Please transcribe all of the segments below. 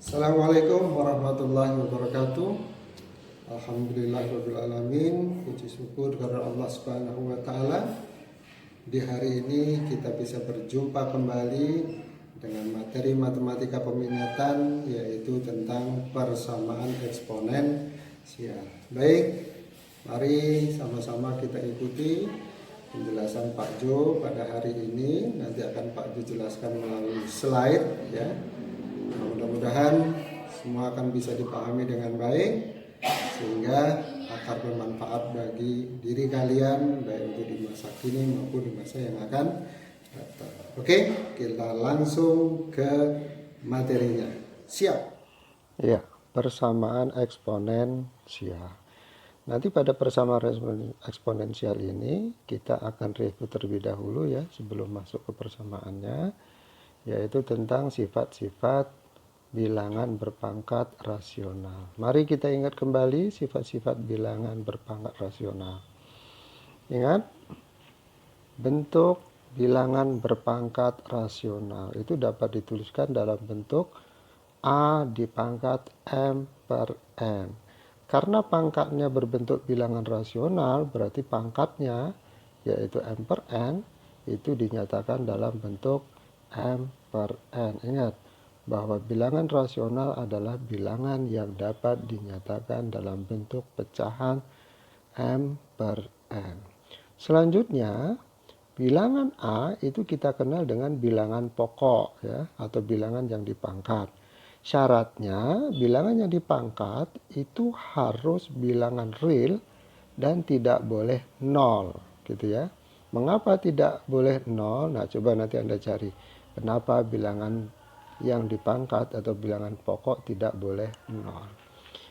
Assalamualaikum warahmatullahi wabarakatuh. Alhamdulillahirabbil alamin. Puji syukur kepada Allah Subhanahu wa taala. Di hari ini kita bisa berjumpa kembali dengan materi matematika peminatan, yaitu tentang persamaan eksponen sial. Baik, mari sama-sama kita ikuti penjelasan Pak Jo pada hari ini. Nanti akan Pak Jo jelaskan melalui slide ya. Mudah-mudahan semua akan bisa dipahami dengan baik sehingga akan bermanfaat bagi diri kalian baik untuk di masa kini maupun di masa yang akan datang. Oke, kita langsung ke materinya. Siap? Ya, persamaan eksponensial. Nanti pada persamaan eksponensial ini kita akan review terlebih dahulu ya sebelum masuk ke persamaannya, yaitu tentang sifat-sifat bilangan berpangkat rasional. Mari kita ingat kembali sifat-sifat bilangan berpangkat rasional. Ingat, bentuk bilangan berpangkat rasional itu dapat dituliskan dalam bentuk A dipangkat M per N. Karena pangkatnya berbentuk bilangan rasional, berarti pangkatnya, yaitu M per N, itu dinyatakan dalam bentuk M per N. Ingat, bahwa bilangan rasional adalah bilangan yang dapat dinyatakan dalam bentuk pecahan M per N. Selanjutnya, bilangan A itu kita kenal dengan bilangan pokok ya, atau bilangan yang dipangkat. Syaratnya bilangan yang dipangkat itu harus bilangan real dan tidak boleh nol gitu ya. Mengapa tidak boleh nol? Nah, coba nanti Anda cari kenapa bilangan yang dipangkat atau bilangan pokok tidak boleh nol.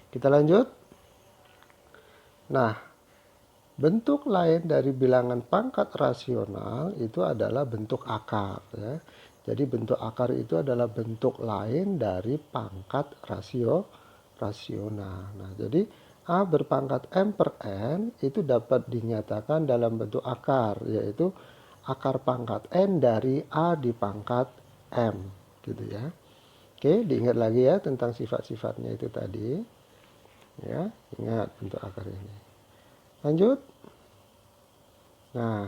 Kita lanjut. Nah, bentuk lain dari bilangan pangkat rasional itu adalah bentuk akar ya. Jadi bentuk akar itu adalah bentuk lain dari pangkat rasional. Nah, jadi A berpangkat M per N itu dapat dinyatakan dalam bentuk akar, yaitu akar pangkat N dari A dipangkat M gitu ya. Oke, diingat lagi ya tentang sifat-sifatnya itu tadi. Ya, ingat bentuk akar ini. Lanjut. Nah,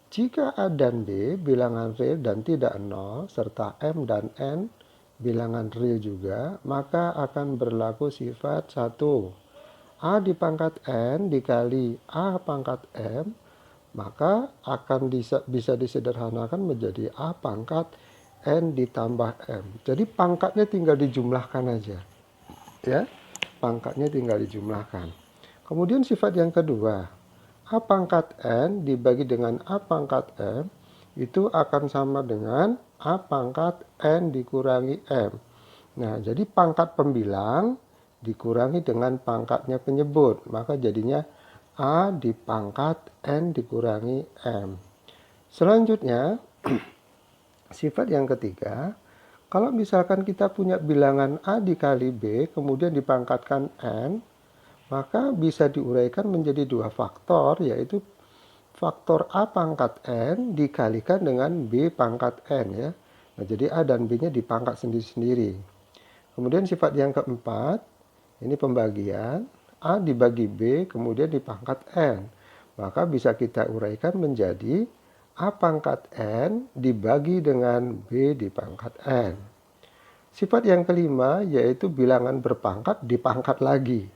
jika A dan B bilangan real dan tidak nol, serta M dan N bilangan real juga, maka akan berlaku sifat 1. A dipangkat N dikali A pangkat M, maka akan bisa disederhanakan menjadi A pangkat N ditambah M. Jadi pangkatnya tinggal dijumlahkan aja. Ya, pangkatnya tinggal dijumlahkan. Kemudian sifat yang kedua, A pangkat N dibagi dengan A pangkat M itu akan sama dengan A pangkat N dikurangi M. Nah, jadi pangkat pembilang dikurangi dengan pangkatnya penyebut. Maka jadinya A dipangkat N dikurangi M. Selanjutnya, sifat yang ketiga, kalau misalkan kita punya bilangan A dikali B kemudian dipangkatkan N, maka bisa diuraikan menjadi dua faktor, yaitu faktor A pangkat N dikalikan dengan B pangkat N ya. Nah, jadi A dan B-nya dipangkat sendiri-sendiri. Kemudian sifat yang keempat, ini pembagian, A dibagi B kemudian dipangkat N. Maka bisa kita uraikan menjadi A pangkat N dibagi dengan B dipangkat N. Sifat yang kelima yaitu bilangan berpangkat dipangkat lagi.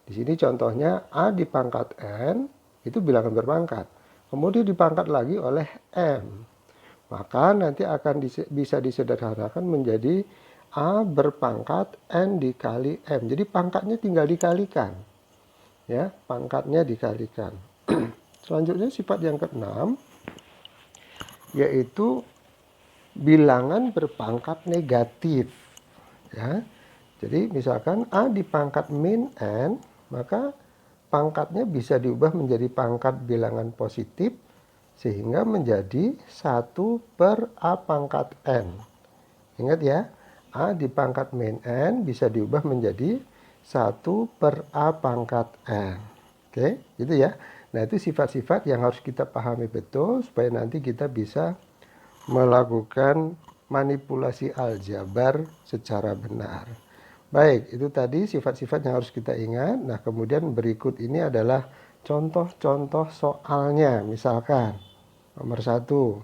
Di sini contohnya A dipangkat N itu bilangan berpangkat. Kemudian dipangkat lagi oleh M. Maka nanti akan bisa disederhanakan menjadi A berpangkat N dikali M. Jadi pangkatnya tinggal dikalikan. Ya, pangkatnya dikalikan. Selanjutnya sifat yang keenam yaitu bilangan berpangkat negatif. Ya. Jadi misalkan A dipangkat min N, maka pangkatnya bisa diubah menjadi pangkat bilangan positif sehingga menjadi 1 per A pangkat N. Ingat ya, A dipangkat min N bisa diubah menjadi 1 per A pangkat N. Oke, gitu ya. Nah, itu sifat-sifat yang harus kita pahami betul supaya nanti kita bisa melakukan manipulasi aljabar secara benar. Baik, itu tadi sifat-sifat yang harus kita ingat. Nah, kemudian berikut ini adalah contoh-contoh soalnya. Misalkan, nomor 1,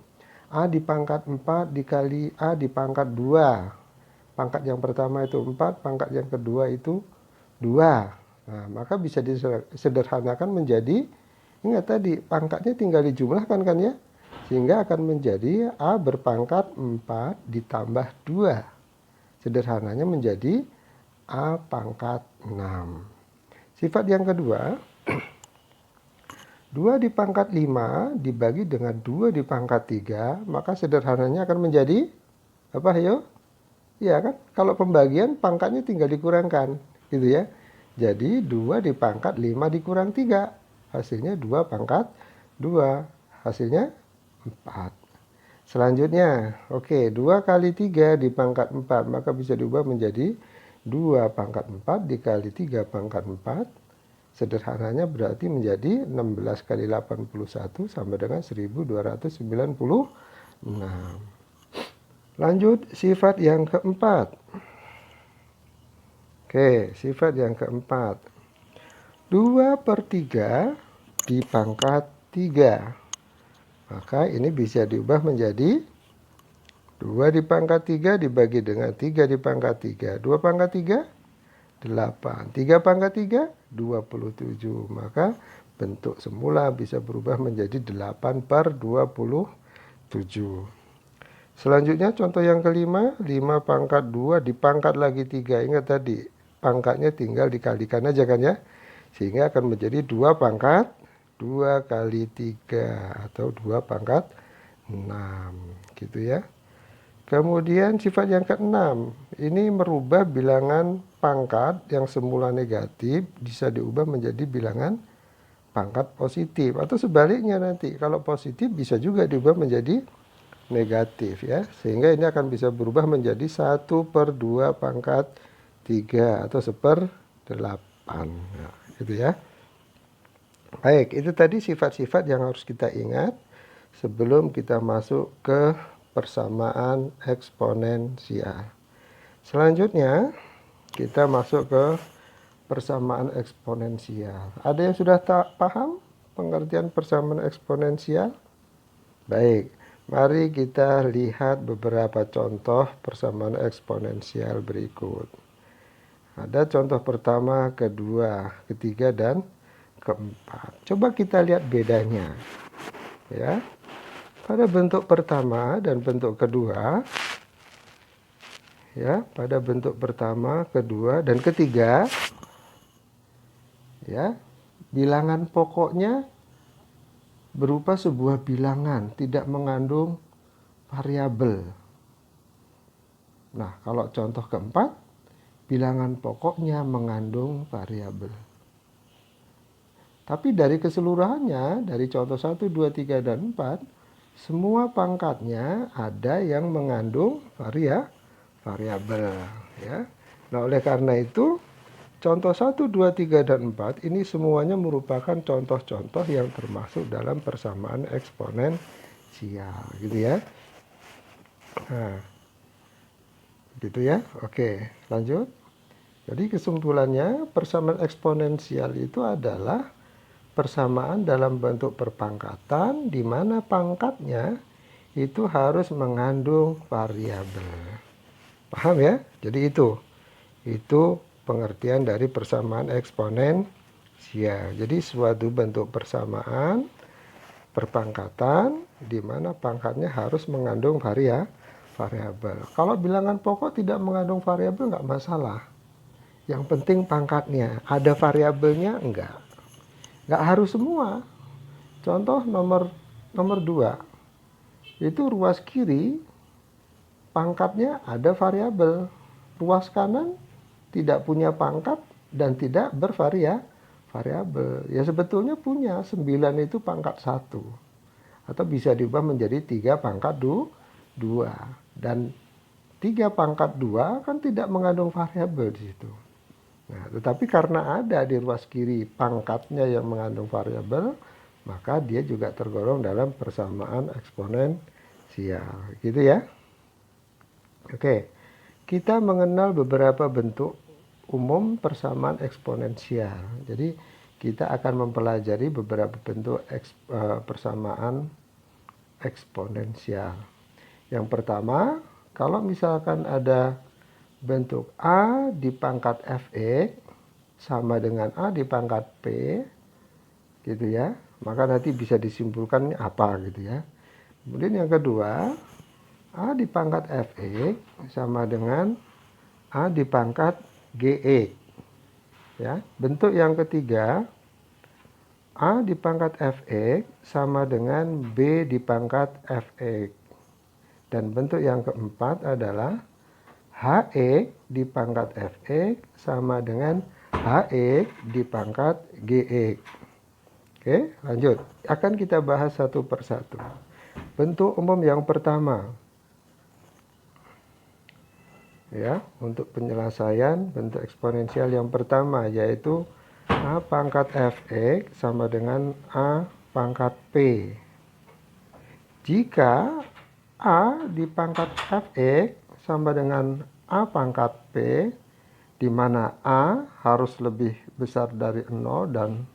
A di pangkat 4 dikali A di pangkat 2. Pangkat yang pertama itu 4, pangkat yang kedua itu 2. Nah, maka bisa disederhanakan menjadi, ingat tadi, pangkatnya tinggal dijumlahkan kan ya? Sehingga akan menjadi A berpangkat 4 ditambah 2. Sederhananya menjadi A pangkat 6. Sifat yang kedua, 2 di pangkat 5 dibagi dengan 2 di pangkat 3, maka sederhananya akan menjadi apa, ayo? Ya kan, kalau pembagian pangkatnya tinggal dikurangkan, gitu ya. Jadi 2 di pangkat 5 dikurang 3, hasilnya 2 pangkat 2, hasilnya 4. Selanjutnya, oke, 2 kali 3 di pangkat 4, maka bisa diubah menjadi 2 pangkat 4 dikali 3 pangkat 4. Sederhananya berarti menjadi 16 kali 81 sama dengan 1296. Lanjut, sifat yang keempat. Oke, sifat yang keempat. 2/3 di pangkat 3. Maka ini bisa diubah menjadi 2 di pangkat 3 dibagi dengan 3 di pangkat 3. 2 pangkat 3, 8. 3 pangkat 3, 27. Maka bentuk semula bisa berubah menjadi 8/27. Selanjutnya contoh yang kelima, 5 pangkat 2 dipangkat lagi 3. Ingat tadi, pangkatnya tinggal dikalikan aja kan ya. Sehingga akan menjadi 2 pangkat 2 kali 3 atau 2 pangkat 6. Gitu ya. Kemudian sifat yang keenam, ini merubah bilangan pangkat yang semula negatif bisa diubah menjadi bilangan pangkat positif. Atau sebaliknya nanti, kalau positif bisa juga diubah menjadi negatif ya. Sehingga ini akan bisa berubah menjadi 1/2 pangkat 3 atau 1/8. Nah, gitu ya. Baik, itu tadi sifat-sifat yang harus kita ingat sebelum kita masuk ke persamaan eksponensial. Selanjutnya, kita masuk ke persamaan eksponensial. Ada yang sudah tak paham pengertian persamaan eksponensial? Baik, mari kita lihat beberapa contoh persamaan eksponensial berikut. Ada contoh pertama, kedua, ketiga, dan keempat. Coba kita lihat bedanya. Ya. Pada bentuk pertama dan bentuk kedua, ya, pada bentuk pertama, kedua, dan ketiga, ya, bilangan pokoknya berupa sebuah bilangan, tidak mengandung variabel. Nah, kalau contoh keempat, bilangan pokoknya mengandung variabel. Tapi dari keseluruhannya, dari contoh 1, 2, 3, dan 4, semua pangkatnya ada yang mengandung variabel. Ya. Nah, oleh karena itu, contoh 1, 2, 3, dan 4 ini semuanya merupakan contoh-contoh yang termasuk dalam persamaan eksponensial. Gitu ya. Nah, gitu ya. Oke, lanjut. Jadi kesimpulannya, persamaan eksponensial itu adalah persamaan dalam bentuk perpangkatan di mana pangkatnya itu harus mengandung variabel. Paham ya? Jadi itu pengertian dari persamaan eksponensial. Jadi suatu bentuk persamaan perpangkatan di mana pangkatnya harus mengandung variabel. Kalau bilangan pokok tidak mengandung variabel nggak masalah. Yang penting pangkatnya. Ada variabelnya enggak. Nggak harus semua. Contoh nomor 2. Itu ruas kiri, pangkatnya ada variabel. Ruas kanan tidak punya pangkat dan tidak bervariabel. Ya sebetulnya punya, 9 itu pangkat 1. Atau bisa diubah menjadi 3 pangkat 2. Dan 3 pangkat 2 kan tidak mengandung variabel di situ. Nah, tetapi karena ada di ruas kiri pangkatnya yang mengandung variabel, maka dia juga tergolong dalam persamaan eksponensial. Gitu ya. Oke, kita mengenal beberapa bentuk umum persamaan eksponensial. Jadi kita akan mempelajari beberapa bentuk persamaan eksponensial. Yang pertama, kalau misalkan ada bentuk A di pangkat Fx sama dengan A di pangkat P, gitu ya, maka nanti bisa disimpulkan apa gitu ya. Kemudian yang kedua, A di pangkat Fx sama dengan A di pangkat Gx. Ya, bentuk yang ketiga, A di pangkat Fx sama dengan B di pangkat Fx. Dan bentuk yang keempat adalah Hx di pangkat Fx sama dengan Hx di pangkat Gx. Oke, lanjut. Akan kita bahas satu persatu. Bentuk umum yang pertama. Ya, untuk penyelesaian bentuk eksponensial yang pertama yaitu A pangkat Fx sama dengan A pangkat P. Jika A di pangkat Fx sama dengan A pangkat P, di mana A harus lebih besar dari 0 dan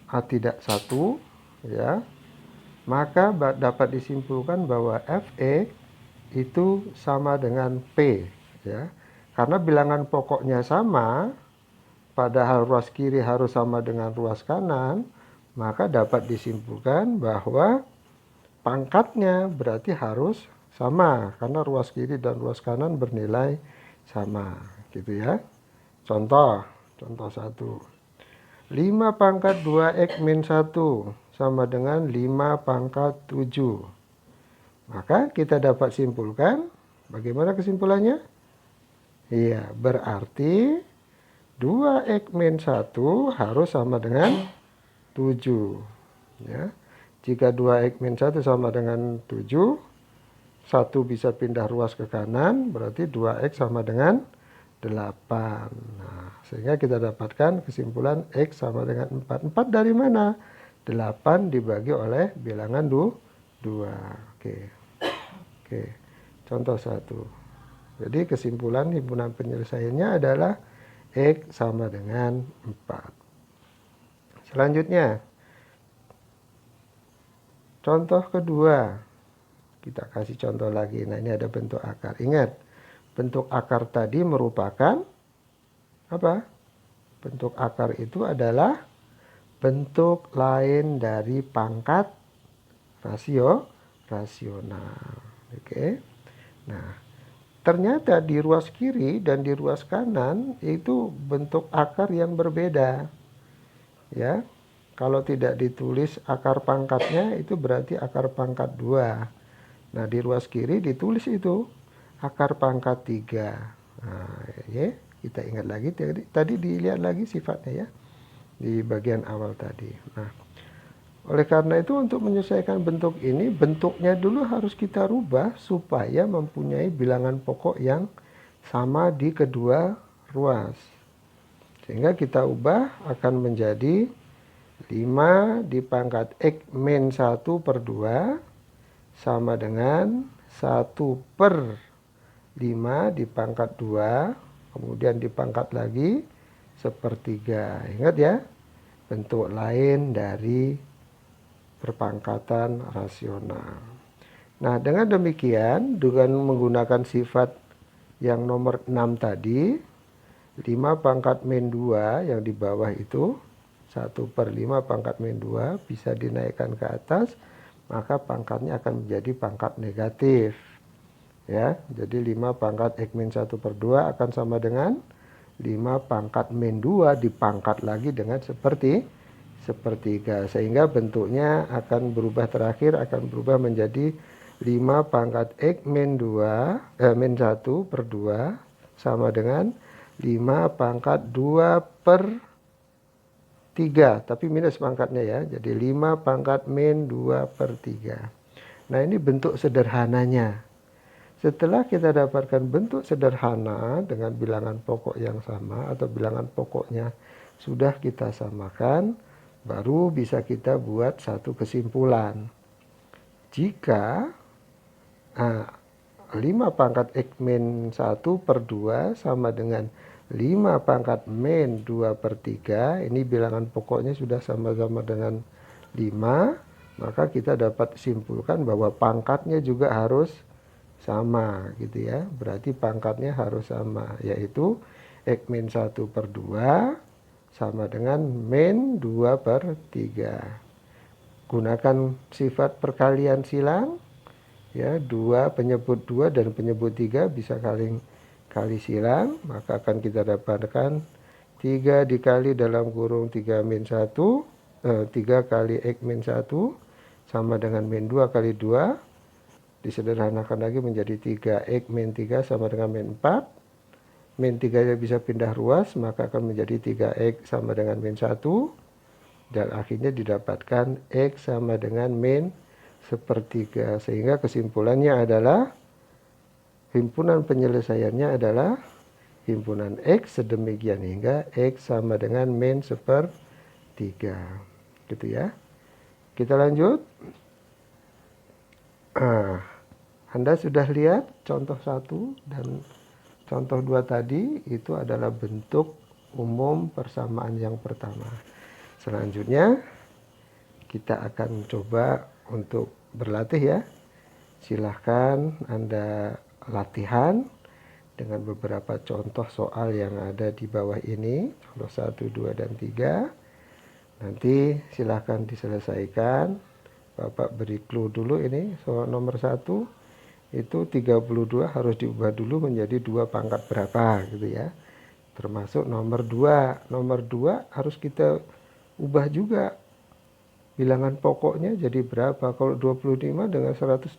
A tidak 1, ya, maka dapat disimpulkan bahwa Fx itu sama dengan P, ya. Karena bilangan pokoknya sama, padahal ruas kiri harus sama dengan ruas kanan, maka dapat disimpulkan bahwa pangkatnya berarti harus sama karena ruas kiri dan ruas kanan bernilai sama, gitu ya. Contoh 1. 5 pangkat 2x min 1 sama dengan 5 pangkat 7. Maka kita dapat simpulkan, bagaimana kesimpulannya? Iya, berarti 2x min 1 harus sama dengan 7. Ya. Jika 2x min 1 sama dengan 7, 1 bisa pindah ruas ke kanan, berarti 2x sama dengan 8. Nah, sehingga kita dapatkan kesimpulan x sama dengan 4. 4 dari mana? 8 dibagi oleh bilangan 2. Oke. Contoh 1. Jadi kesimpulan himpunan penyelesaiannya adalah x sama dengan 4. Selanjutnya, contoh kedua, kita kasih contoh lagi. Nah, ini ada bentuk akar. Ingat, bentuk akar tadi merupakan apa? Bentuk akar itu adalah bentuk lain dari pangkat rasional. Oke. Nah, ternyata di ruas kiri dan di ruas kanan itu bentuk akar yang berbeda. Ya. Kalau tidak ditulis akar pangkatnya itu berarti akar pangkat 2. Nah, di ruas kiri ditulis itu akar pangkat 3. Nah, ya, kita ingat lagi tadi dilihat lagi sifatnya ya di bagian awal tadi. Nah, oleh karena itu untuk menyelesaikan bentuk ini, bentuknya dulu harus kita rubah supaya mempunyai bilangan pokok yang sama di kedua ruas. Sehingga kita ubah akan menjadi 5 di pangkat x min 1 per 2 sama dengan 1 per 5 di pangkat 2, kemudian dipangkat lagi sepertiga. Ingat ya, bentuk lain dari perpangkatan rasional. Nah, dengan demikian, dengan menggunakan sifat yang nomor 6 tadi, 5 pangkat min 2 yang di bawah itu, 1 per 5 pangkat min 2 bisa dinaikkan ke atas, maka pangkatnya akan menjadi pangkat negatif. Ya, jadi 5 pangkat x min 1 per 2 akan sama dengan 5 pangkat min 2 dipangkat lagi dengan sepertiga. Sehingga bentuknya akan berubah akan berubah menjadi 5 pangkat x min 1 per 2 sama dengan 5 pangkat 2 per 3, tapi minus pangkatnya ya. Jadi 5 pangkat min 2 per 3. Nah, ini bentuk sederhananya. Setelah kita dapatkan bentuk sederhana dengan bilangan pokok yang sama atau bilangan pokoknya sudah kita samakan, baru bisa kita buat satu kesimpulan. Jika 5 pangkat X min 1 per 2 sama dengan 5 pangkat min 2 per 3. Ini bilangan pokoknya sudah sama-sama dengan 5. Maka kita dapat simpulkan bahwa pangkatnya juga harus sama gitu ya. Berarti pangkatnya harus sama, yaitu X min 1 per 2 sama dengan min 2 per 3. Gunakan sifat perkalian silang. Ya, 2 penyebut 2 dan penyebut 3 bisa kali silang, maka akan kita dapatkan 3 dikali dalam kurung 3 min 1, 3 kali X min 1 sama dengan min 2 kali 2, disederhanakan lagi menjadi 3X min 3 sama dengan min 4, min 3 nya bisa pindah ruas, maka akan menjadi 3X sama dengan min 1, dan akhirnya didapatkan X sama dengan min sepertiga. Sehingga kesimpulannya adalah himpunan penyelesaiannya adalah himpunan X sedemikian hingga X sama dengan min sepertiga. Gitu ya. Kita lanjut. Anda sudah lihat contoh 1 dan contoh 2 tadi, itu adalah bentuk umum persamaan yang pertama. Selanjutnya kita akan coba untuk berlatih ya. Silahkan Anda latihan dengan beberapa contoh soal yang ada di bawah ini, contoh 1, 2, dan 3. Nanti silahkan diselesaikan. Bapak beri clue dulu ini. Soal nomor 1 itu 32 harus diubah dulu menjadi 2 pangkat berapa gitu ya. Termasuk nomor 2. Nomor 2 harus kita ubah juga. Bilangan pokoknya jadi berapa? Kalau 25 dengan 125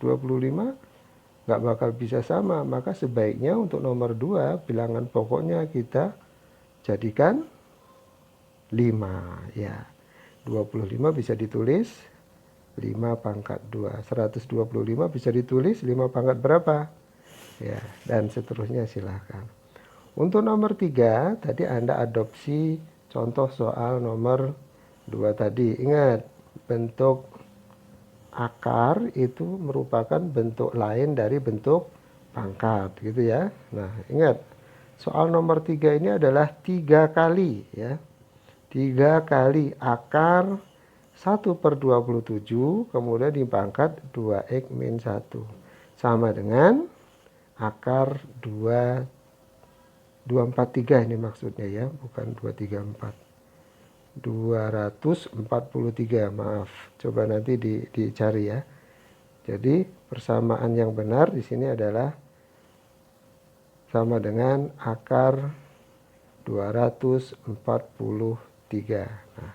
nggak bakal bisa sama. Maka sebaiknya untuk nomor 2 bilangan pokoknya kita jadikan 5 ya. 25 bisa ditulis 5 pangkat 2. 125 bisa ditulis 5 pangkat berapa? Ya, dan seterusnya silahkan. Untuk nomor 3 tadi Anda adopsi contoh soal nomor 2 tadi. Ingat, bentuk akar itu merupakan bentuk lain dari bentuk pangkat gitu ya. Nah, ingat, soal nomor 3 ini adalah 3 kali ya. 3 kali akar 1 per 27 kemudian dipangkat 2X min 1 sama dengan akar 243 ini maksudnya ya, bukan 234. 243, maaf. Coba nanti dicari ya. Jadi persamaan yang benar di sini adalah sama dengan akar 243. Nah,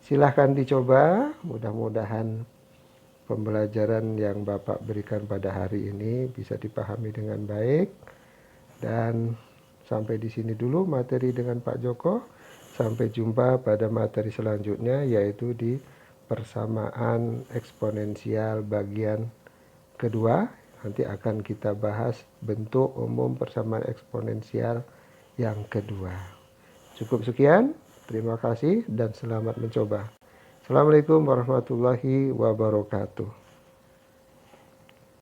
silahkan dicoba. Mudah-mudahan pembelajaran yang Bapak berikan pada hari ini bisa dipahami dengan baik. Dan sampai di sini dulu materi dengan Pak Joko. Sampai jumpa pada materi selanjutnya, yaitu di persamaan eksponensial bagian kedua. Nanti akan kita bahas bentuk umum persamaan eksponensial yang kedua. Cukup sekian, terima kasih dan selamat mencoba. Assalamualaikum warahmatullahi wabarakatuh.